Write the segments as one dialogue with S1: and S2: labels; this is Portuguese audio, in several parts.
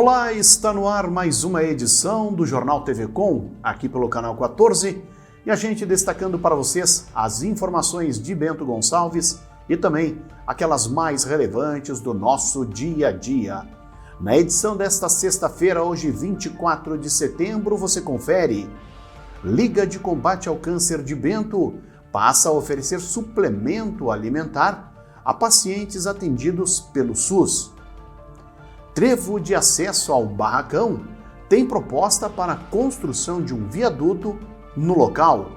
S1: Olá, está no ar mais uma edição do Jornal TV Com, aqui pelo canal 14, e a gente destacando para vocês as informações de Bento Gonçalves e também aquelas mais relevantes do nosso dia a dia. Na edição desta sexta-feira, hoje 24 de setembro, você confere: Liga de Combate ao Câncer de Bento passa a oferecer suplemento alimentar a pacientes atendidos pelo SUS. Trevo de acesso ao barracão tem proposta para a construção de um viaduto no local.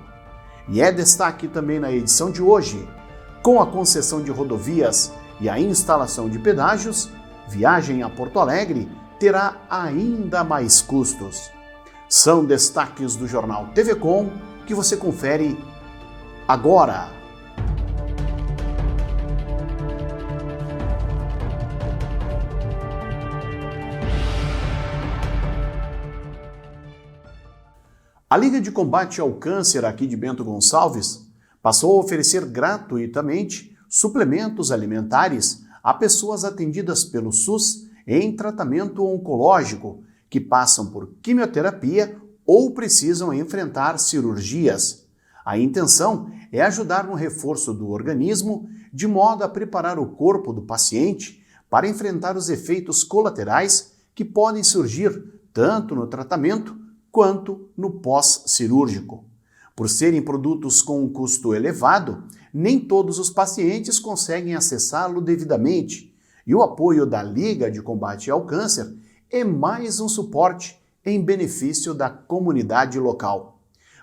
S1: E é destaque também na edição de hoje: com a concessão de rodovias e a instalação de pedágios, viagem a Porto Alegre terá ainda mais custos. São destaques do jornal TV Com que você confere agora. A Liga de Combate ao Câncer aqui de Bento Gonçalves passou a oferecer gratuitamente suplementos alimentares a pessoas atendidas pelo SUS em tratamento oncológico que passam por quimioterapia ou precisam enfrentar cirurgias. A intenção é ajudar no reforço do organismo de modo a preparar o corpo do paciente para enfrentar os efeitos colaterais que podem surgir tanto no tratamento quanto no pós-cirúrgico. Por serem produtos com um custo elevado, nem todos os pacientes conseguem acessá-lo devidamente, e o apoio da Liga de Combate ao Câncer é mais um suporte em benefício da comunidade local.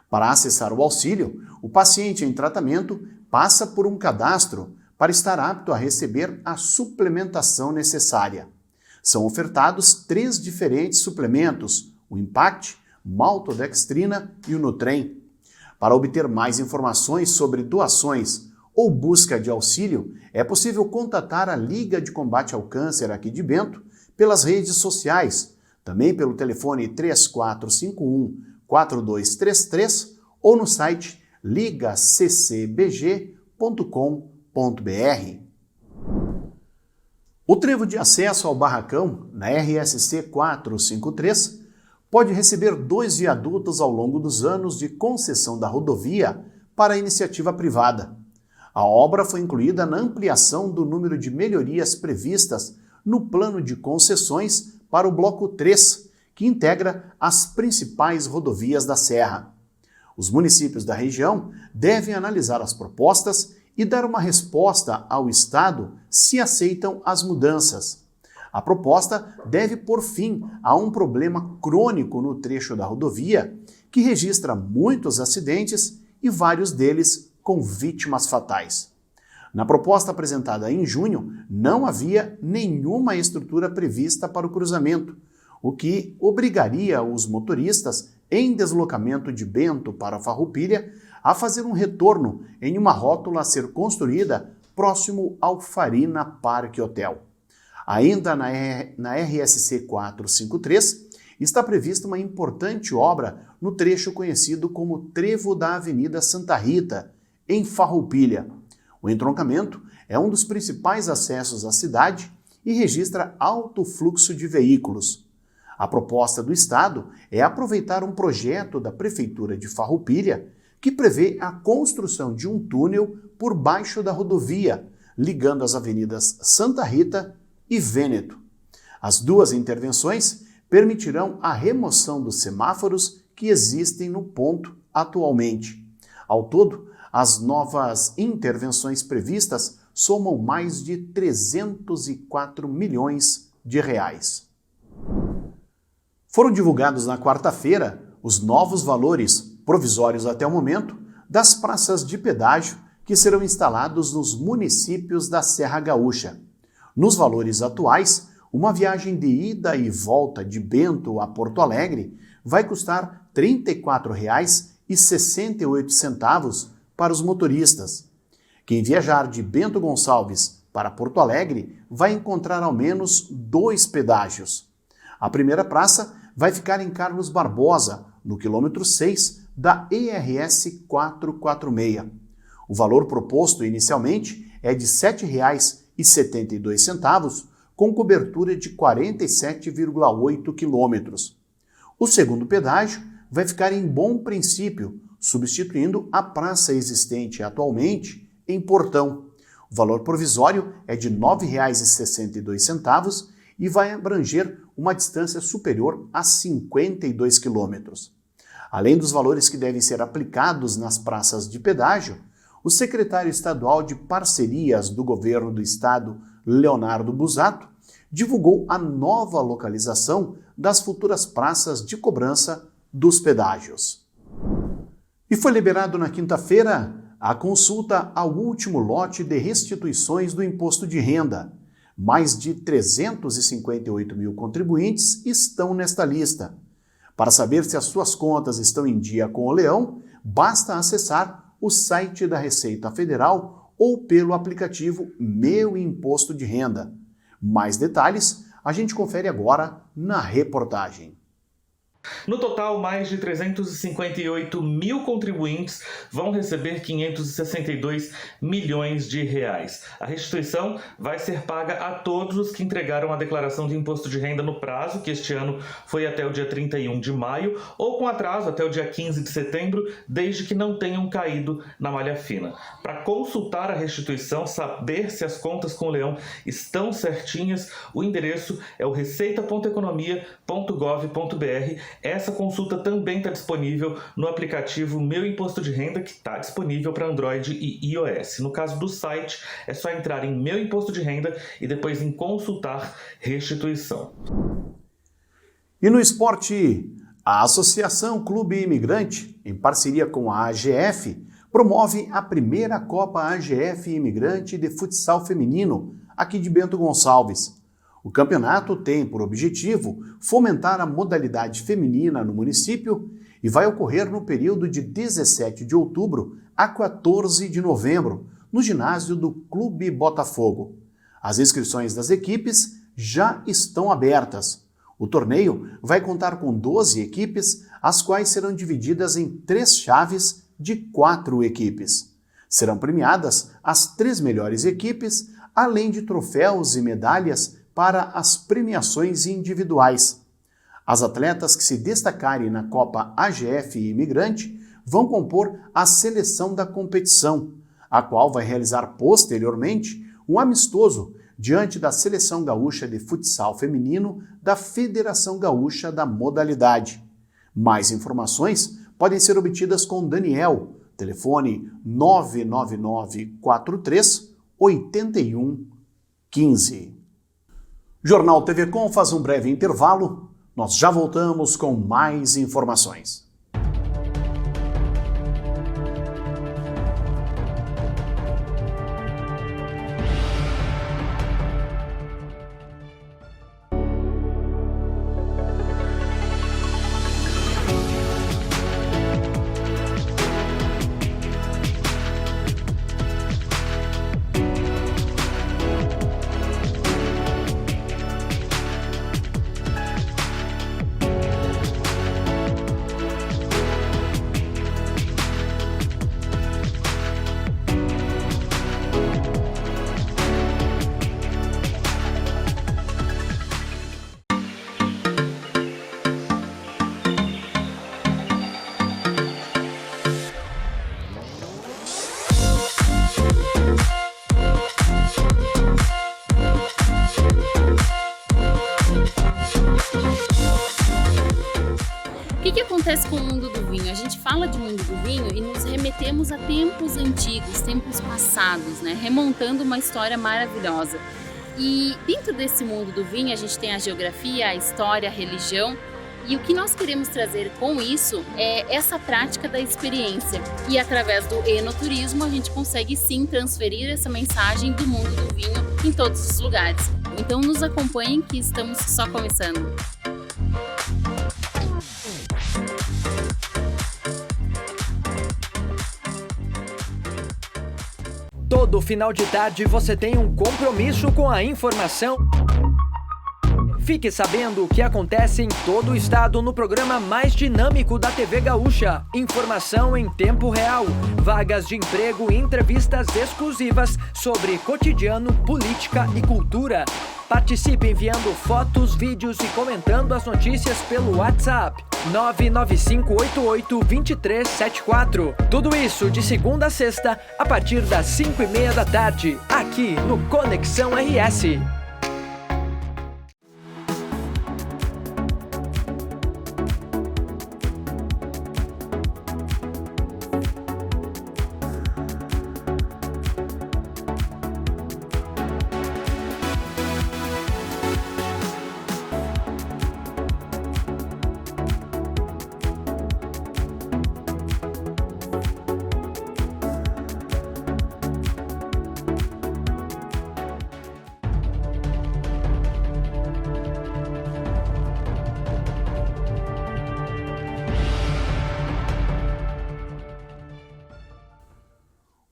S1: Para acessar o auxílio, o paciente em tratamento passa por um cadastro para estar apto a receber a suplementação necessária. São ofertados 3 diferentes suplementos: o Impact, maltodextrina e o Nutrem. Para obter mais informações sobre doações ou busca de auxílio, é possível contatar a Liga de Combate ao Câncer aqui de Bento pelas redes sociais, também pelo telefone 3451-4233 ou no site ligaccbg.com.br. O trevo de acesso ao barracão, na RSC 453, pode receber 2 viadutos ao longo dos anos de concessão da rodovia para a iniciativa privada. A obra foi incluída na ampliação do número de melhorias previstas no plano de concessões para o Bloco 3, que integra as principais rodovias da Serra. Os municípios da região devem analisar as propostas e dar uma resposta ao Estado se aceitam as mudanças. A proposta deve pôr fim a um problema crônico no trecho da rodovia, que registra muitos acidentes e vários deles com vítimas fatais. Na proposta apresentada em junho, não havia nenhuma estrutura prevista para o cruzamento, o que obrigaria os motoristas em deslocamento de Bento para Farroupilha a fazer um retorno em uma rótula a ser construída próximo ao Farina Parque Hotel. Ainda na RSC 453, está prevista uma importante obra no trecho conhecido como Trevo da Avenida Santa Rita, em Farroupilha. O entroncamento é um dos principais acessos à cidade e registra alto fluxo de veículos. A proposta do Estado é aproveitar um projeto da Prefeitura de Farroupilha que prevê a construção de um túnel por baixo da rodovia, ligando as avenidas Santa Rita e Vêneto. As 2 intervenções permitirão a remoção dos semáforos que existem no ponto atualmente. Ao todo, as novas intervenções previstas somam mais de 304 milhões de reais. Foram divulgados na quarta-feira os novos valores, provisórios até o momento, das praças de pedágio que serão instalados nos municípios da Serra Gaúcha. Nos valores atuais, uma viagem de ida e volta de Bento a Porto Alegre vai custar R$ 34,68 para os motoristas. Quem viajar de Bento Gonçalves para Porto Alegre vai encontrar ao menos 2 pedágios. A primeira praça vai ficar em Carlos Barbosa, no quilômetro 6 da ERS 446. O valor proposto inicialmente é de R$ 7,72, com cobertura de 47,8 quilômetros. O segundo pedágio vai ficar em Bom Princípio, substituindo a praça existente atualmente em Portão. O valor provisório é de R$ 9,62 e vai abranger uma distância superior a 52 quilômetros. Além dos valores que devem ser aplicados nas praças de pedágio, o secretário estadual de Parcerias do Governo do Estado, Leonardo Busato, divulgou a nova localização das futuras praças de cobrança dos pedágios. E foi liberado na quinta-feira a consulta ao último lote de restituições do imposto de renda. Mais de 358 mil contribuintes estão nesta lista. Para saber se as suas contas estão em dia com o Leão, basta acessar o site da Receita Federal ou pelo aplicativo Meu Imposto de Renda. Mais detalhes a gente confere agora na reportagem.
S2: No total, mais de 358 mil contribuintes vão receber 562 milhões de reais. A restituição vai ser paga a todos os que entregaram a declaração de imposto de renda no prazo, que este ano foi até o dia 31 de maio, ou com atraso até o dia 15 de setembro, desde que não tenham caído na malha fina. Para consultar a restituição, saber se as contas com o Leão estão certinhas, o endereço é o receita.economia.gov.br. Essa consulta também está disponível no aplicativo Meu Imposto de Renda, que está disponível para Android e iOS. No caso do site, é só entrar em Meu Imposto de Renda e depois em Consultar Restituição.
S1: E no esporte, a Associação Clube Imigrante, em parceria com a AGF, promove a primeira Copa AGF Imigrante de Futsal Feminino, aqui de Bento Gonçalves. O campeonato tem por objetivo fomentar a modalidade feminina no município e vai ocorrer no período de 17 de outubro a 14 de novembro, no ginásio do Clube Botafogo. As inscrições das equipes já estão abertas. O torneio vai contar com 12 equipes, as quais serão divididas em 3 chaves de 4 equipes. Serão premiadas as 3 melhores equipes, além de troféus e medalhas para as premiações individuais. As atletas que se destacarem na Copa AGF Imigrante vão compor a seleção da competição, a qual vai realizar posteriormente um amistoso diante da Seleção Gaúcha de Futsal Feminino da Federação Gaúcha da modalidade. Mais informações podem ser obtidas com Daniel, telefone 99943 8115. Jornal TV Com faz um breve intervalo. Nós já voltamos com mais informações.
S3: O que acontece com o mundo do vinho? A gente fala de mundo do vinho e nos remetemos a tempos antigos, tempos passados, né? Remontando uma história maravilhosa. E dentro desse mundo do vinho a gente tem a geografia, a história, a religião. E o que nós queremos trazer com isso é essa prática da experiência. E através do enoturismo a gente consegue sim transferir essa mensagem do mundo do vinho em todos os lugares. Então nos acompanhem que estamos só começando.
S4: Todo final de tarde você tem um compromisso com a informação. Fique sabendo o que acontece em todo o estado no programa mais dinâmico da TV Gaúcha. Informação em tempo real, vagas de emprego e entrevistas exclusivas sobre cotidiano, política e cultura. Participe enviando fotos, vídeos e comentando as notícias pelo WhatsApp 995882374. Tudo isso de segunda a sexta, a partir das 5:30 da tarde, aqui no Conexão RS.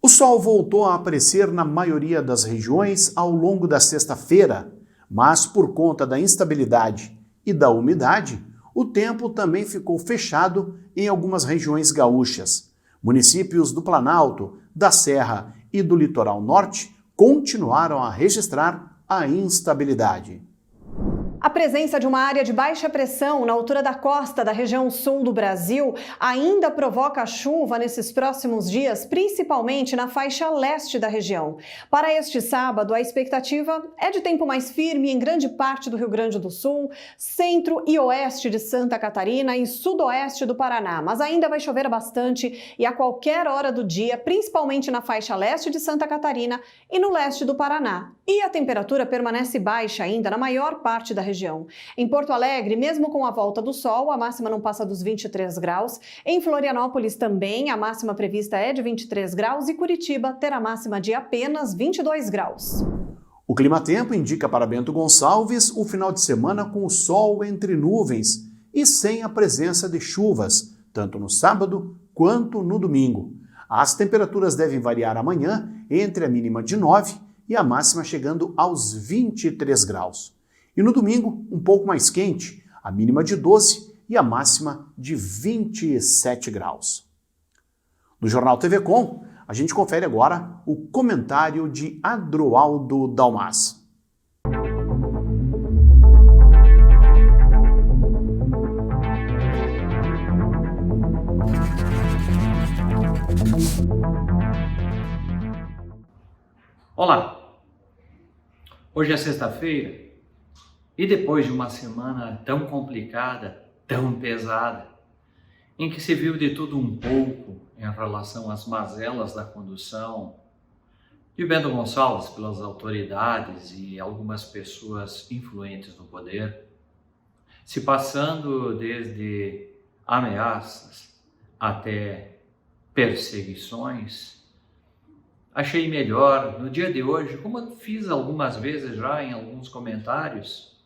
S1: O sol voltou a aparecer na maioria das regiões ao longo da sexta-feira, mas por conta da instabilidade e da umidade, o tempo também ficou fechado em algumas regiões gaúchas. Municípios do Planalto, da Serra e do Litoral Norte continuaram a registrar a instabilidade.
S5: A presença de uma área de baixa pressão na altura da costa da região sul do Brasil ainda provoca chuva nesses próximos dias, principalmente na faixa leste da região. Para este sábado, a expectativa é de tempo mais firme em grande parte do Rio Grande do Sul, centro e oeste de Santa Catarina e sudoeste do Paraná, mas ainda vai chover bastante e a qualquer hora do dia, principalmente na faixa leste de Santa Catarina e no leste do Paraná. E a temperatura permanece baixa ainda na maior parte da região. Em Porto Alegre, mesmo com a volta do sol, a máxima não passa dos 23 graus. Em Florianópolis também, a máxima prevista é de 23 graus e Curitiba terá máxima de apenas 22 graus.
S1: O Climatempo indica para Bento Gonçalves o final de semana com o sol entre nuvens e sem a presença de chuvas, tanto no sábado quanto no domingo. As temperaturas devem variar amanhã entre a mínima de 9 e a máxima chegando aos 23 graus. E no domingo, um pouco mais quente, a mínima de 12 e a máxima de 27 graus. No Jornal TV Com, a gente confere agora o comentário de Adroaldo Dalmas.
S6: Olá! Hoje é sexta-feira e depois de uma semana tão complicada, tão pesada, em que se viu de tudo um pouco em relação às mazelas da condução de Bento Gonçalves pelas autoridades e algumas pessoas influentes no poder, se passando desde ameaças até perseguições, achei melhor, no dia de hoje, como eu fiz algumas vezes já em alguns comentários,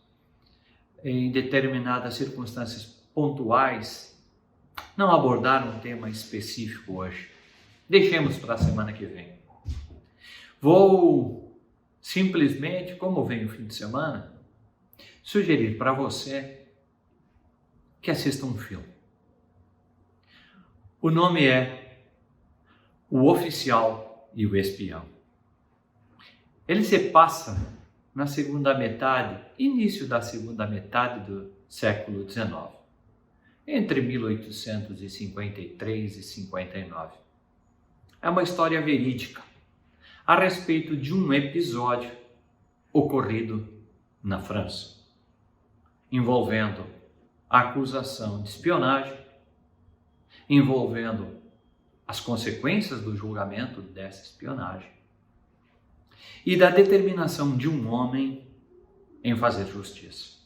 S6: em determinadas circunstâncias pontuais, não abordar um tema específico hoje. Deixemos para a semana que vem. Vou simplesmente, como vem o fim de semana, sugerir para você que assista um filme. O nome é O Oficial e o Espião. Ele se passa na segunda metade, início da segunda metade do século XIX, entre 1853 e 59. É uma história verídica a respeito de um episódio ocorrido na França, envolvendo a acusação de espionagem, envolvendo as consequências do julgamento dessa espionagem e da determinação de um homem em fazer justiça.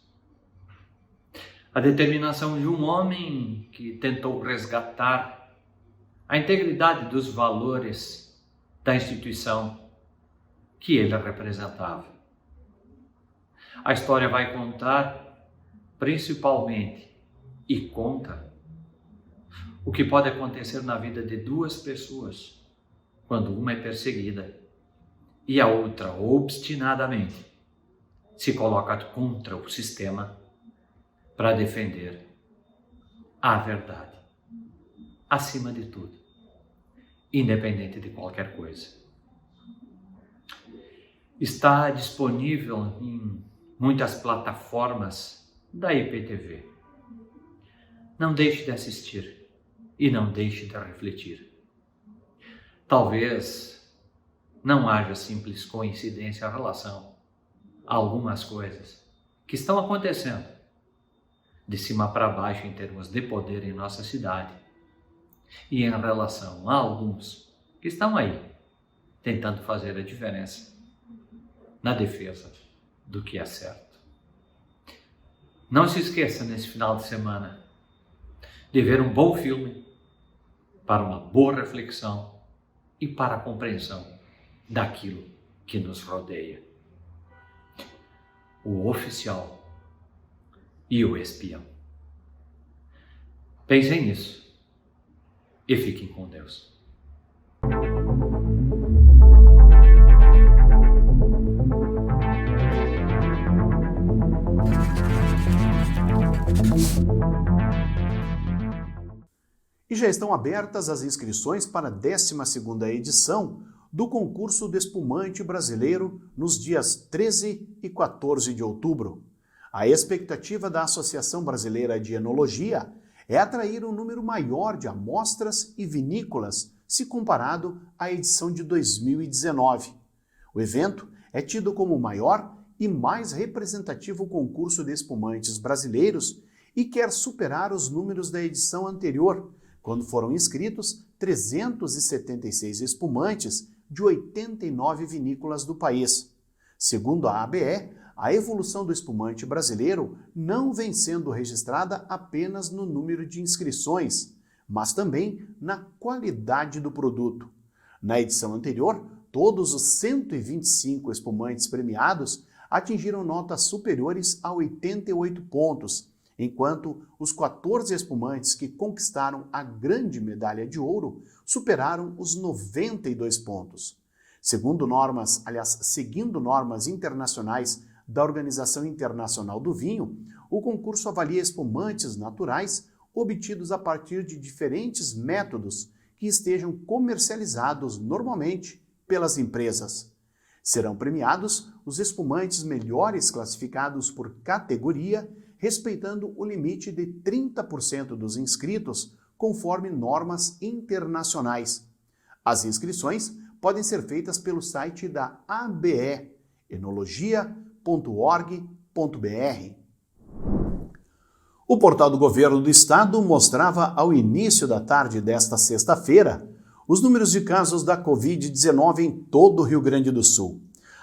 S6: A determinação de um homem que tentou resgatar a integridade dos valores da instituição que ele representava. A história vai contar principalmente e conta o que pode acontecer na vida de duas pessoas quando uma é perseguida e a outra obstinadamente se coloca contra o sistema para defender a verdade, acima de tudo, independente de qualquer coisa. Está disponível em muitas plataformas da IPTV. Não deixe de assistir e não deixe de refletir. Talvez não haja simples coincidência em relação a algumas coisas que estão acontecendo de cima para baixo em termos de poder em nossa cidade e em relação a alguns que estão aí tentando fazer a diferença na defesa do que é certo. Não se esqueça nesse final de semana de ver um bom filme para uma boa reflexão e para a compreensão daquilo que nos rodeia. O oficial e o espião. Pensem nisso e fiquem com Deus.
S1: E já estão abertas as inscrições para a 12ª edição do concurso do espumante brasileiro nos dias 13 e 14 de outubro. A expectativa da Associação Brasileira de Enologia é atrair um número maior de amostras e vinícolas se comparado à edição de 2019. O evento é tido como o maior e mais representativo concurso de espumantes brasileiros e quer superar os números da edição anterior, quando foram inscritos 376 espumantes de 89 vinícolas do país. Segundo a ABE, a evolução do espumante brasileiro não vem sendo registrada apenas no número de inscrições, mas também na qualidade do produto. Na edição anterior, todos os 125 espumantes premiados atingiram notas superiores a 88 pontos, enquanto os 14 espumantes que conquistaram a grande medalha de ouro superaram os 92 pontos. Seguindo normas internacionais da Organização Internacional do Vinho, o concurso avalia espumantes naturais obtidos a partir de diferentes métodos que estejam comercializados normalmente pelas empresas. Serão premiados os espumantes melhores classificados por categoria, respeitando o limite de 30% dos inscritos, conforme normas internacionais. As inscrições podem ser feitas pelo site da ABE, enologia.org.br. O portal do Governo do Estado mostrava ao início da tarde desta sexta-feira os números de casos da Covid-19 em todo o Rio Grande do Sul.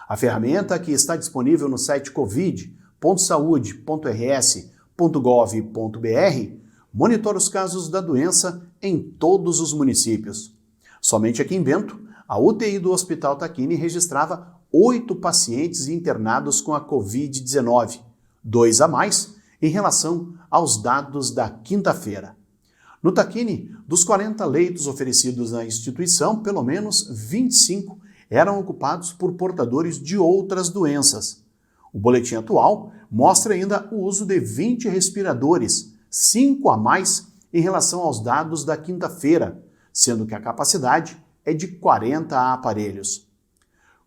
S1: A ferramenta, que está disponível no site covid.saude.rs.gov.br, monitora os casos da doença em todos os municípios. Somente aqui em Bento, a UTI do Hospital Tacchini registrava 8 pacientes internados com a Covid-19, 2 a mais em relação aos dados da quinta-feira. No Tacchini, dos 40 leitos oferecidos na instituição, pelo menos 25 eram ocupados por portadores de outras doenças. O boletim atual mostra ainda o uso de 20 respiradores, 5 a mais em relação aos dados da quinta-feira, sendo que a capacidade é de 40 aparelhos.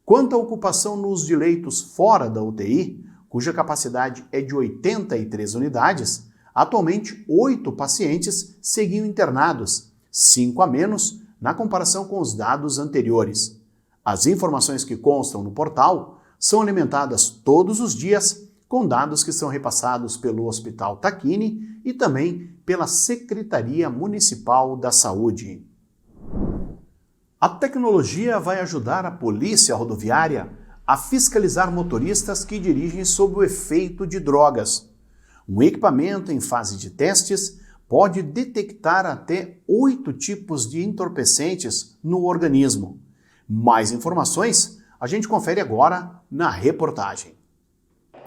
S1: Quanto à ocupação nos de leitos fora da UTI, cuja capacidade é de 83 unidades, atualmente 8 pacientes seguiam internados, 5 a menos na comparação com os dados anteriores. As informações que constam no portal são alimentadas todos os dias com dados que são repassados pelo Hospital Tacchini e também pela Secretaria Municipal da Saúde. A tecnologia vai ajudar a Polícia Rodoviária a fiscalizar motoristas que dirigem sob o efeito de drogas. Um equipamento em fase de testes pode detectar até 8 tipos de entorpecentes no organismo. Mais informações a gente confere agora na reportagem.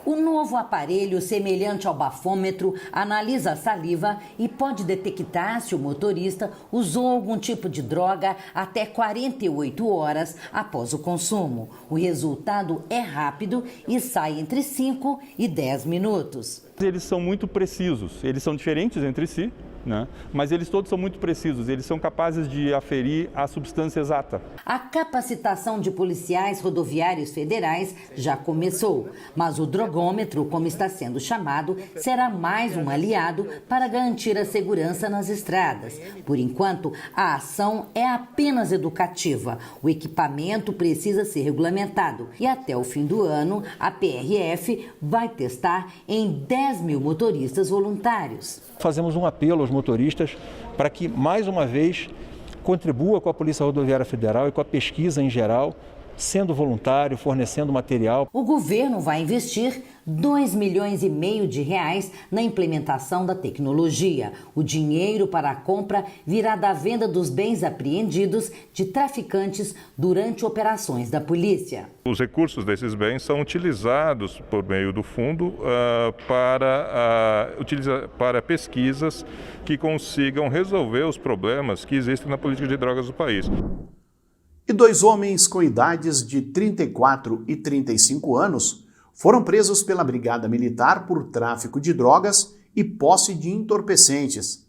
S7: O novo aparelho, semelhante ao bafômetro, analisa a saliva e pode detectar se o motorista usou algum tipo de droga até 48 horas após o consumo. O resultado é rápido e sai entre 5 e 10 minutos.
S8: Eles são muito precisos, eles são diferentes entre si, né? Mas eles todos são muito precisos, eles são capazes de aferir a substância exata.
S7: A capacitação de policiais rodoviários federais já começou, mas o drogômetro, como está sendo chamado, será mais um aliado para garantir a segurança nas estradas. Por enquanto, a ação é apenas educativa. O equipamento precisa ser regulamentado e até o fim do ano, a PRF vai testar em 10 mil motoristas voluntários.
S8: Fazemos um apelo aos motoristas para que, mais uma vez, contribua com a Polícia Rodoviária Federal e com a pesquisa em geral, sendo voluntário, fornecendo material.
S7: O governo vai investir 2,5 milhões de reais na implementação da tecnologia. O dinheiro para a compra virá da venda dos bens apreendidos de traficantes durante operações da polícia.
S9: Os recursos desses bens são utilizados por meio do fundo para pesquisas que consigam resolver os problemas que existem na política de drogas do país.
S1: E 2 homens com idades de 34 e 35 anos foram presos pela Brigada Militar por tráfico de drogas e posse de entorpecentes.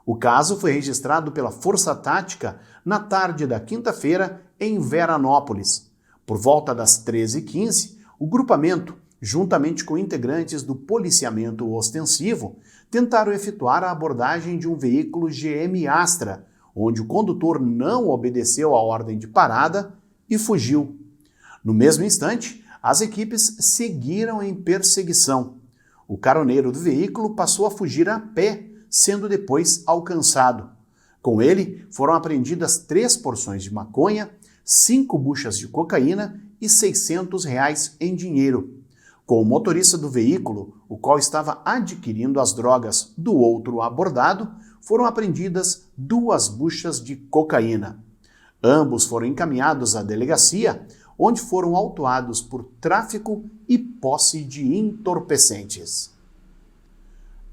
S1: O caso foi registrado pela Força Tática na tarde da quinta-feira em Veranópolis. Por volta das 13h15, o grupamento, juntamente com integrantes do policiamento ostensivo, tentaram efetuar a abordagem de um veículo GM Astra, onde o condutor não obedeceu à ordem de parada e fugiu. No mesmo instante, as equipes seguiram em perseguição. O caroneiro do veículo passou a fugir a pé, sendo depois alcançado. Com ele, foram apreendidas 3 porções de maconha, 5 buchas de cocaína e R$ 600 em dinheiro. Com o motorista do veículo, o qual estava adquirindo as drogas do outro abordado, foram apreendidas 2 buchas de cocaína. Ambos foram encaminhados à delegacia, onde foram autuados por tráfico e posse de entorpecentes.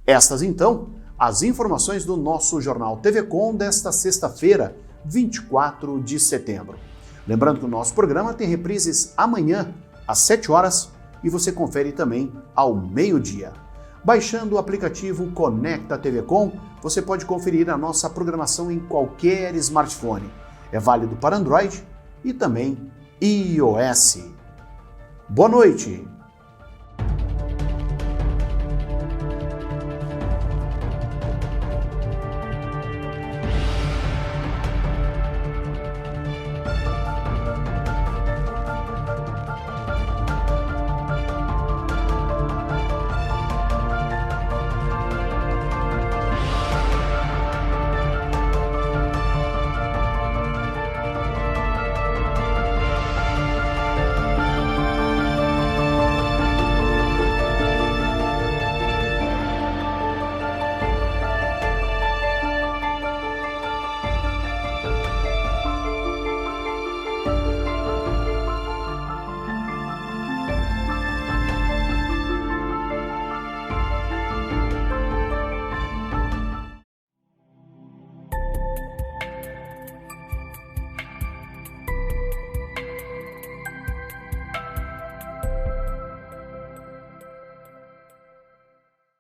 S1: Estas, então, as informações do nosso Jornal TV Com desta sexta-feira, 24 de setembro. Lembrando que o nosso programa tem reprises amanhã, às 7 horas, e você confere também ao meio-dia. Baixando o aplicativo Conecta TV Com, você pode conferir a nossa programação em qualquer smartphone. É válido para Android e também iOS. Boa noite!